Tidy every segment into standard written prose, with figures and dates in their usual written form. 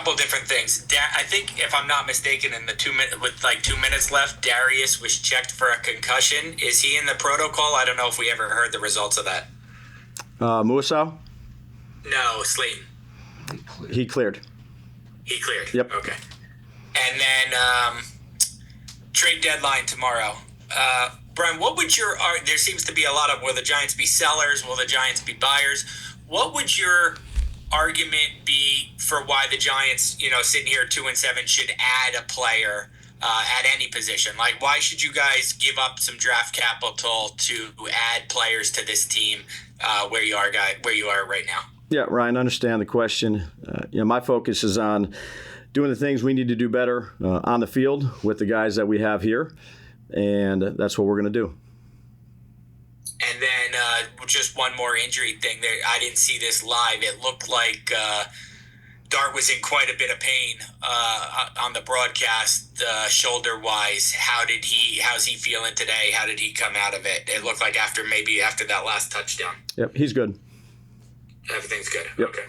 couple different things. I think, if I'm not mistaken, in the 2 minutes with like 2 minutes left, Darius was checked for a concussion. Is he in the protocol? I don't know if we ever heard the results of that. Muasau? No, Slayton. He cleared. He cleared. Yep. Okay. And then trade deadline tomorrow. Brian, what would there seems to be a lot of, will the Giants be sellers? Will the Giants be buyers? What would your argument be for why the Giants, sitting here 2-7, should add a player at any position? Like, why should you guys give up some draft capital to add players to this team where you are right now? Yeah, Ryan, I understand the question. My focus is on doing the things we need to do better on the field with the guys that we have here, and that's what we're going to do. And then just one more injury thing. There, I didn't see this live. It looked like Dart was in quite a bit of pain on the broadcast, shoulder-wise. How's he feeling today? How did he come out of it? It looked like after that last touchdown. Yep, he's good. Everything's good. Yep. Okay.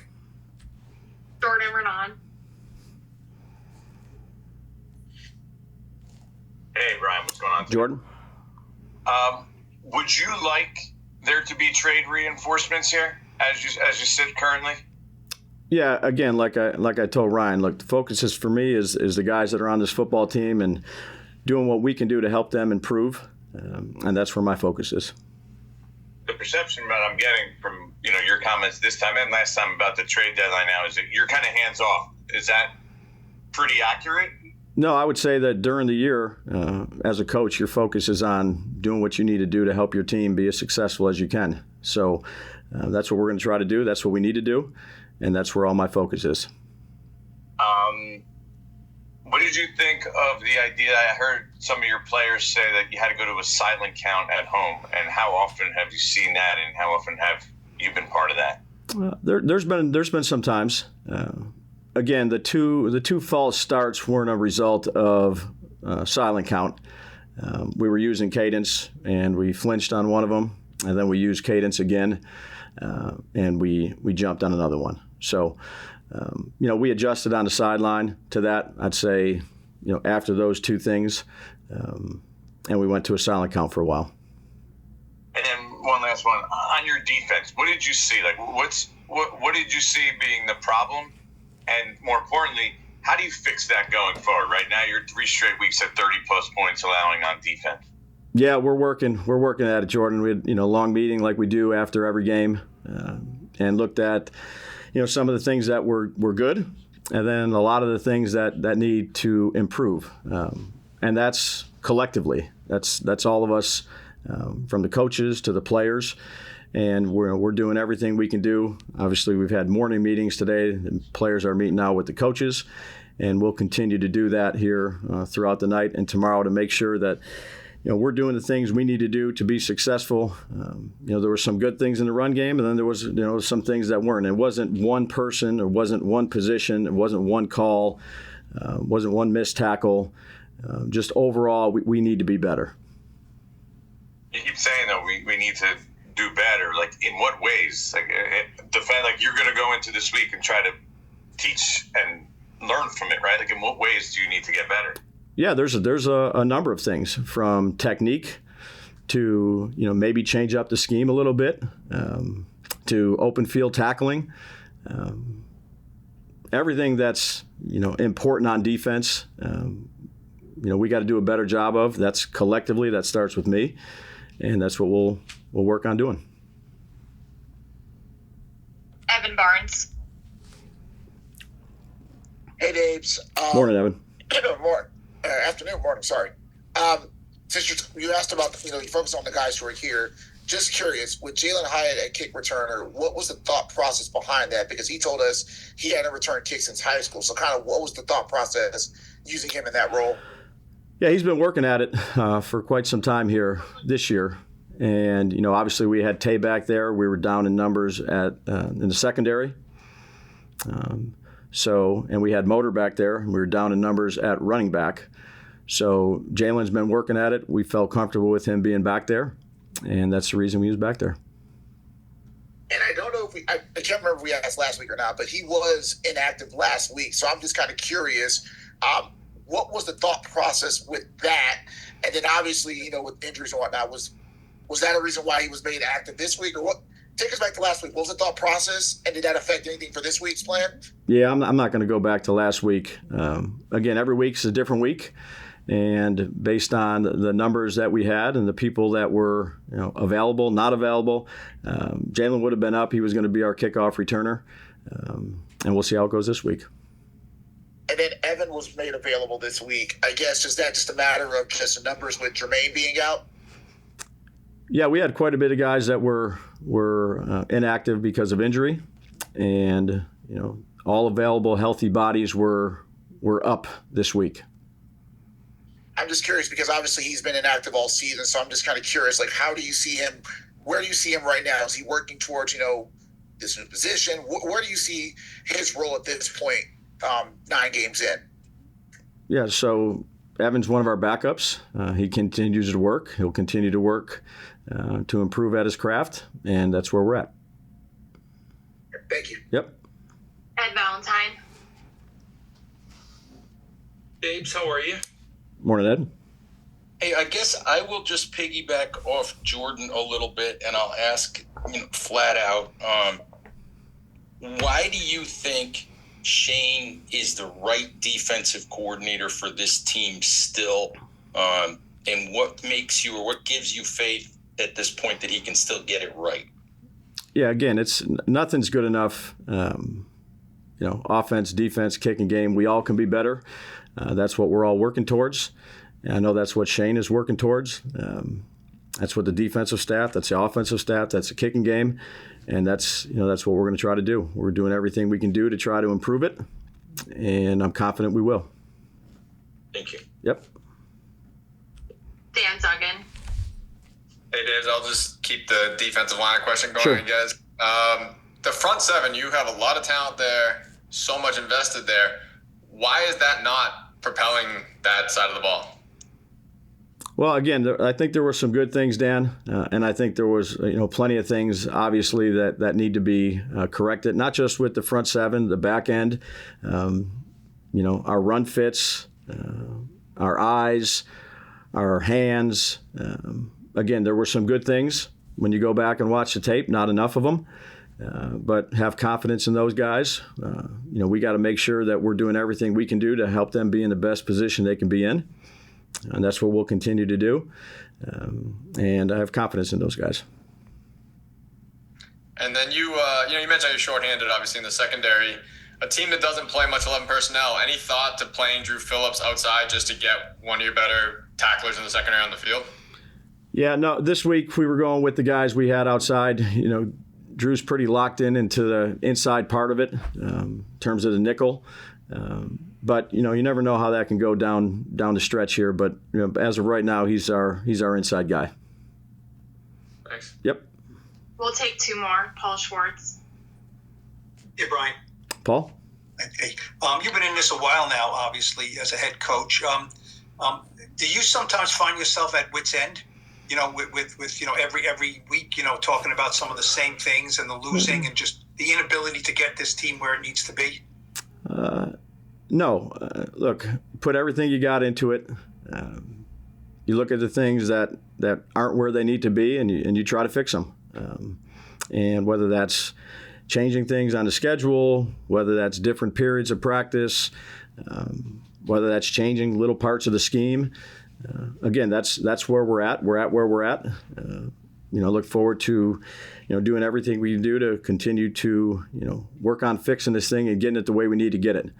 Jordan Renan. Hey, Brian, what's going on today? Jordan? Would you like there to be trade reinforcements here as you sit currently? Yeah, again, like I told Ryan, look, the focus is for me is the guys that are on this football team and doing what we can do to help them improve, and that's where my focus is. The perception that I'm getting from your comments this time and last time about the trade deadline now is that you're kind of hands off. Is that pretty accurate? No, I would say that during the year, as a coach, your focus is on doing what you need to do to help your team be as successful as you can. So that's what we're going to try to do. That's what we need to do, and that's where all my focus is. What did you think of the idea? I heard some of your players say that you had to go to a silent count at home, and how often have you seen that, and how often have you been part of that? There's been some times. Again, the two false starts weren't a result of silent count. We were using cadence, and we flinched on one of them, and then we used cadence again, and we jumped on another one. So, we adjusted on the sideline to that. I'd say, after those two things, and we went to a silent count for a while. And then one last one on your defense. What did you see? Like, what did you see being the problem? And more importantly, how do you fix that going forward? Right now, you're 3 straight weeks at 30-plus points allowing on defense. Yeah, we're working at it, Jordan. We had a long meeting like we do after every game, and looked at some of the things that were good, and then a lot of the things that need to improve, and that's collectively. That's all of us, from the coaches to the players. And we're doing everything we can do. Obviously, we've had morning meetings today. The players are meeting now with the coaches, and we'll continue to do that here throughout the night and tomorrow to make sure that we're doing the things we need to do to be successful. There were some good things in the run game, and then there was some things that weren't. It wasn't one person, or wasn't one position, it wasn't one call, wasn't one missed tackle. Just overall, we need to be better. You keep saying that we need to do better. Like, in what ways? Like, defend. Like, you're going to go into this week and try to teach and learn from it, right? Like, in what ways do you need to get better? Yeah, there's a number of things, from technique to maybe change up the scheme a little bit, to open field tackling, everything that's important on defense. We got to do a better job of. That's collectively. That starts with me, and that's what we'll work on doing. Evan Barnes. Hey, Dabes. Morning, Evan. Morning, sorry. Since you asked about, you focus on the guys who are here, just curious, with Jalen Hyatt at kick returner, what was the thought process behind that? Because he told us he hadn't returned kicks since high school. So kind of what was the thought process using him in that role? Yeah, he's been working at it for quite some time here this year. And, obviously we had Tay back there. We were down in numbers in the secondary. And we had Motor back there. We were down in numbers at running back. So Jalen's been working at it. We felt comfortable with him being back there, and that's the reason we was back there. And I don't know if I can't remember if we asked last week or not, but he was inactive last week. So I'm just kind of curious, what was the thought process with that? And then obviously, you know, with injuries and whatnot, was that a reason why he was made active this week, or what? Take us back to last week. What was the thought process, and did that affect anything for this week's plan? Yeah, I'm not going to go back to last week. Again, every week's a different week, and based on the numbers that we had and the people that were, you know, available, not available, Jalen would have been up. He was going to be our kickoff returner, and we'll see how it goes this week. And then Evan was made available this week. I guess, is that just a matter of just the numbers with Jermaine being out? Yeah, we had quite a bit of guys that were inactive because of injury, and you know, all available healthy bodies were up this week. I'm just curious because obviously he's been inactive all season, so I'm just kind of curious, like, how do you see him? Where do you see him right now? Is he working towards, you know, this new position? Where do you see his role at this point, 9 games in? Yeah, so Evan's one of our backups. He continues to work. He'll continue to work to improve at his craft, and that's where we're at. Thank you. Yep. Ed Valentine. Babes, how are you? Morning, Ed. Hey, I guess I will just piggyback off Jordan a little bit, and I'll ask, you know, flat out, why do you think Shane is the right defensive coordinator for this team still? And what makes you, or what gives you faith at this point that he can still get it right? Yeah, again, it's nothing's good enough. You know, offense, defense, kicking game, we all can be better. That's what we're all working towards. And I know that's what Shane is working towards. That's what the defensive staff, that's the offensive staff, that's the kicking game. And that's what we're going to try to do. We're doing everything we can do to try to improve it. And I'm confident we will. Thank you. Yep. Dan Duggan. Hey, Dave, I'll just keep the defensive line question going, Sure. I guess. The front seven, you have a lot of talent there, so much invested there. Why is that not propelling that side of the ball? Well, again, I think there were some good things, Dan, and I think there was plenty of things, obviously, that need to be corrected, not just with the front seven, the back end, our run fits, our eyes, our hands. Again, there were some good things. When you go back and watch the tape, not enough of them, but have confidence in those guys. We got to make sure that we're doing everything we can do to help them be in the best position they can be in. And that's what we'll continue to do. And I have confidence in those guys. And then you mentioned you're shorthanded, obviously, in the secondary. A team that doesn't play much 11 personnel, any thought to playing Drew Phillips outside just to get one of your better tacklers in the secondary on the field? Yeah, no, this week we were going with the guys we had outside. Drew's pretty locked into the inside part of it in terms of the nickel. But you never know how that can go down the stretch here. But as of right now, he's our inside guy. Thanks. Yep. We'll take 2 more. Paul Schwartz. Hey, Brian. Paul? Hey, you've been in this a while now, obviously, as a head coach. Do you sometimes find yourself at wit's end? With every week, talking about some of the same things and the losing and just the inability to get this team where it needs to be? No. Look, put everything you got into it. You look at the things that aren't where they need to be, and you try to fix them. And whether that's changing things on the schedule, whether that's different periods of practice, whether that's changing little parts of the scheme. Again, that's where we're at. We're at where we're at. Look forward to, doing everything we can do to continue to, work on fixing this thing and getting it the way we need to get it.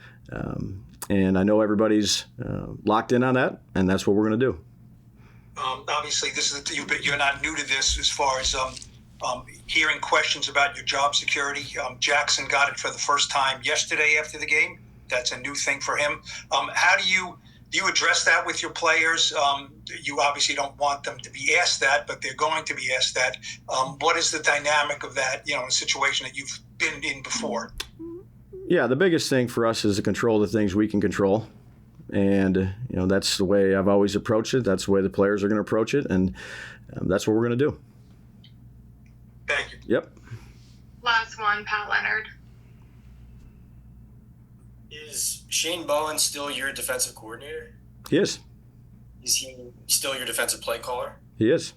And I know everybody's locked in on that, and that's what we're going to do. Obviously, you're not new to this as far as hearing questions about your job security. Jackson got it for the first time yesterday after the game. That's a new thing for him. How do you address that with your players? You obviously don't want them to be asked that, but they're going to be asked that. What is the dynamic of that, in a situation that you've been in before? Yeah, the biggest thing for us is to control the things we can control. And, that's the way I've always approached it. That's the way the players are going to approach it. And that's what we're going to do. Thank you. Yep. Last one, Pat Leonard. Is Shane Bowen still your defensive coordinator? He is. Is he still your defensive play caller? He is.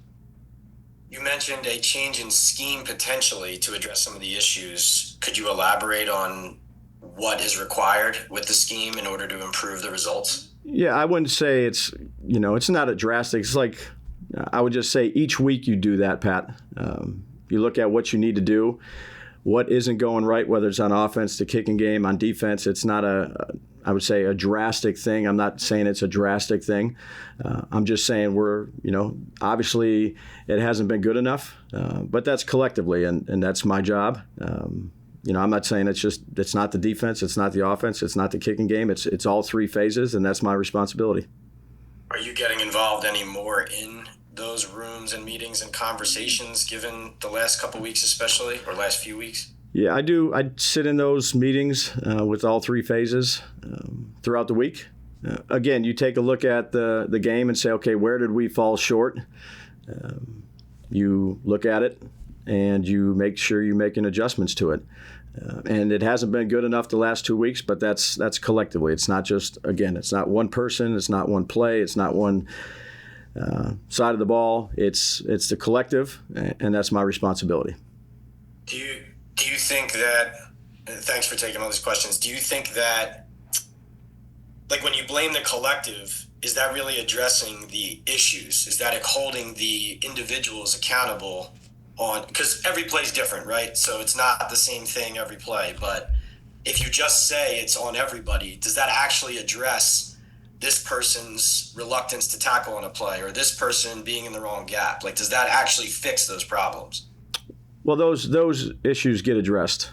You mentioned a change in scheme potentially to address some of the issues. Could you elaborate on what is required with the scheme in order to improve the results? Yeah, I wouldn't say it's not a drastic. It's like, I would just say each week you do that, Pat. You look at what you need to do, what isn't going right, whether it's on offense, the kicking game, on defense. It's not I would say a drastic thing. I'm not saying it's a drastic thing. I'm just saying obviously it hasn't been good enough, but that's collectively, and that's my job. I'm not saying it's not the defense, it's not the offense, it's not the kicking game. It's all three phases, and that's my responsibility. Are you getting involved any more in those rooms and meetings and conversations given the last couple weeks especially, or last few weeks? Yeah, I do. I sit in those meetings with all three phases throughout the week. Again, you take a look at the game and say, okay, where did we fall short? You look at it and you make sure you're making adjustments to it. And it hasn't been good enough the last 2 weeks, but that's collectively. It's not just, again, it's not one person, it's not one play, it's not one side of the ball. It's the collective, and that's my responsibility. Do you think that, thanks for taking all these questions, do you think that, like, when you blame the collective, is that really addressing the issues? Is that holding the individuals accountable on, because every play is different, right? So it's not the same thing every play, but if you just say it's on everybody, does that actually address this person's reluctance to tackle on a play, or this person being in the wrong gap? Like, does that actually fix those problems? Well, those issues get addressed.